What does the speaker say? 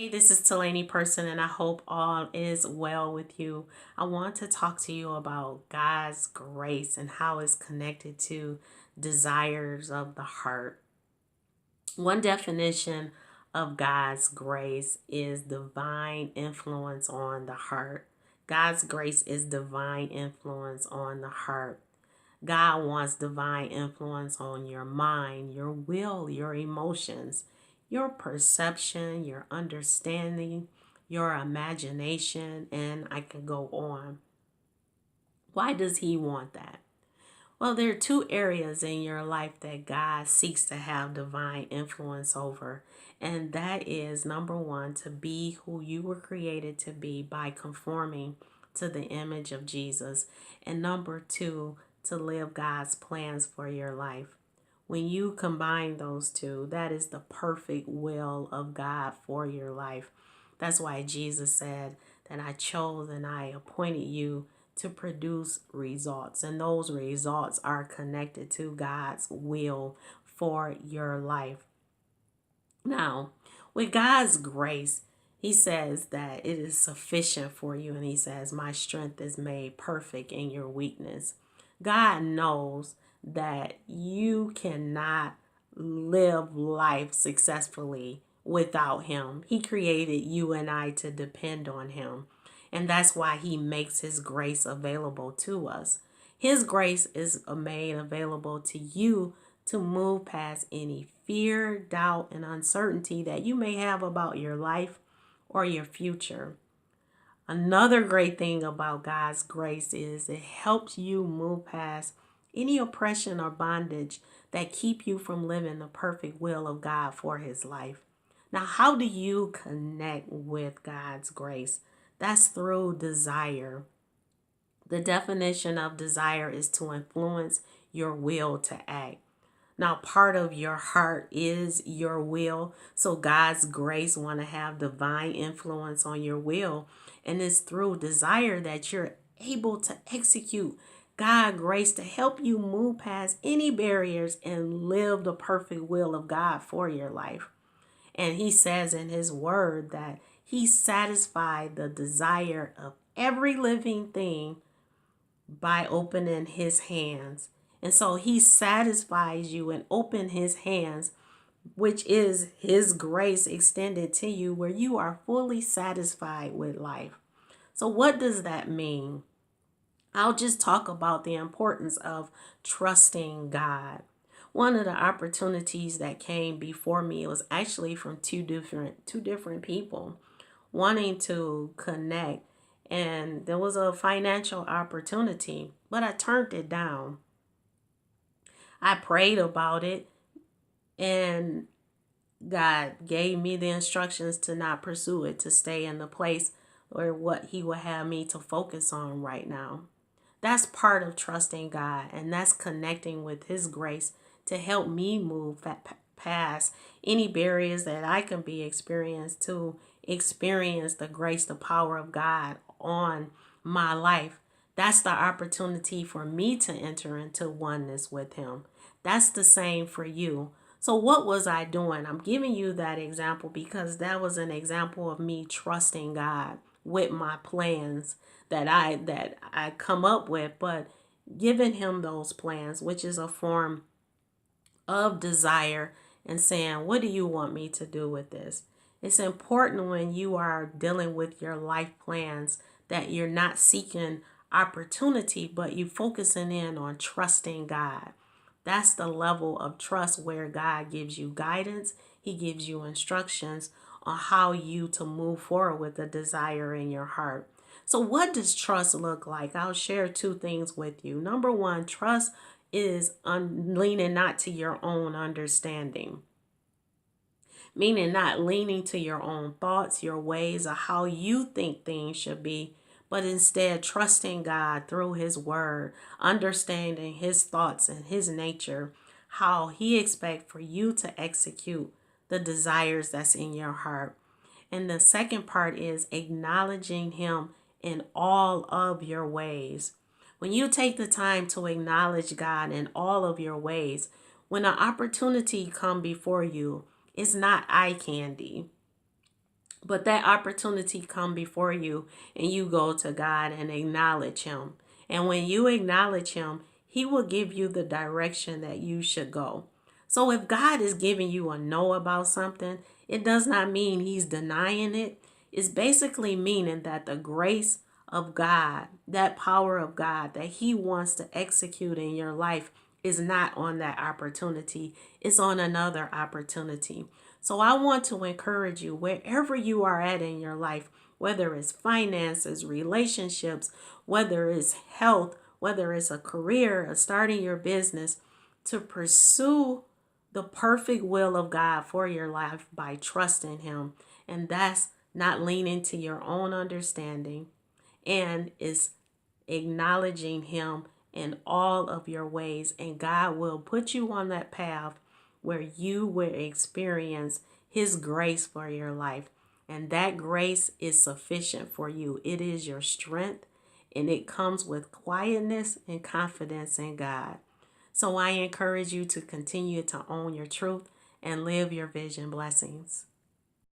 Hey, this is Talani Person, and I hope all is well with you. I want to talk to you about God's grace and how it's connected to desires of the heart. One definition of God's grace is divine influence on the heart. God's grace is divine influence on the heart. God wants divine influence on your mind, your will, your emotions, your perception, your understanding, your imagination, and I can go on. Why does He want that? Well, there are two areas in your life that God seeks to have divine influence over. And that is number one, to be who you were created to be by conforming to the image of Jesus. And number two, to live God's plans for your life. When you combine those two, that is the perfect will of God for your life. That's why Jesus said that I chose and I appointed you to produce results, and those results are connected to God's will for your life. Now, with God's grace, He says that it is sufficient for you, and He says, my strength is made perfect in your weakness. God knows that you cannot live life successfully without Him. He created you and I to depend on Him. And that's why He makes His grace available to us. His grace is made available to you to move past any fear, doubt, and uncertainty that you may have about your life or your future. Another great thing about God's grace is it helps you move past any oppression or bondage that keep you from living the perfect will of God for His life. Now, how do you connect with God's grace? That's through desire. The definition of desire is to influence your will to act. Now, part of your heart is your will. So God's grace want to have divine influence on your will. And it's through desire that you're able to execute God grace to help you move past any barriers and live the perfect will of God for your life. And He says in His word that He satisfied the desire of every living thing by opening His hands. And so He satisfies you and open His hands, which is His grace extended to you, where you are fully satisfied with life. So what does that mean? I'll just talk about the importance of trusting God. One of the opportunities that came before me was actually from two different people wanting to connect, and there was a financial opportunity, but I turned it down. I prayed about it, and God gave me the instructions to not pursue it, to stay in the place or what He would have me to focus on right now. That's part of trusting God, and that's connecting with His grace to help me move past any barriers that I can be experienced, to experience the grace, the power of God on my life. That's the opportunity for me to enter into oneness with Him. That's the same for you. So, what was I doing? I'm giving you that example because that was an example of me trusting God with my plans that I come up with, but giving Him those plans, which is a form of desire, and saying, what do you want me to do with this? It's important when you are dealing with your life plans that you're not seeking opportunity, but you focusing in on trusting God. That's the level of trust where God gives you guidance. He gives you instructions on how you to move forward with the desire in your heart. So what does trust look like? I'll share two things with you. Number one, trust is leaning not to your own understanding, meaning not leaning to your own thoughts, your ways, or how you think things should be, but instead trusting God through His word, understanding His thoughts and His nature, how He expects for you to execute the desires that's in your heart. And the second part is acknowledging Him in all of your ways. When you take the time to acknowledge God in all of your ways, when an opportunity come before you, it's not eye candy, But that opportunity come before you and you go to God and acknowledge him. And when you acknowledge him, he will give you the direction that you should go. So if God is giving you a no about something, it does not mean he's denying it. It's basically meaning that the grace of God, that power of God that he wants to execute in your life is not on that opportunity. It's on another opportunity. So I want to encourage you wherever you are at in your life, whether it's finances, relationships, whether it's health, whether it's a career, or starting your business, to pursue the perfect will of God for your life by trusting him. And that's not leaning to your own understanding, and is acknowledging him in all of your ways, and God will put you on that path where you will experience his grace for your life. And that grace is sufficient for you. It is your strength, and it comes with quietness and confidence in God. So I encourage you to continue to own your truth and live your vision. Blessings.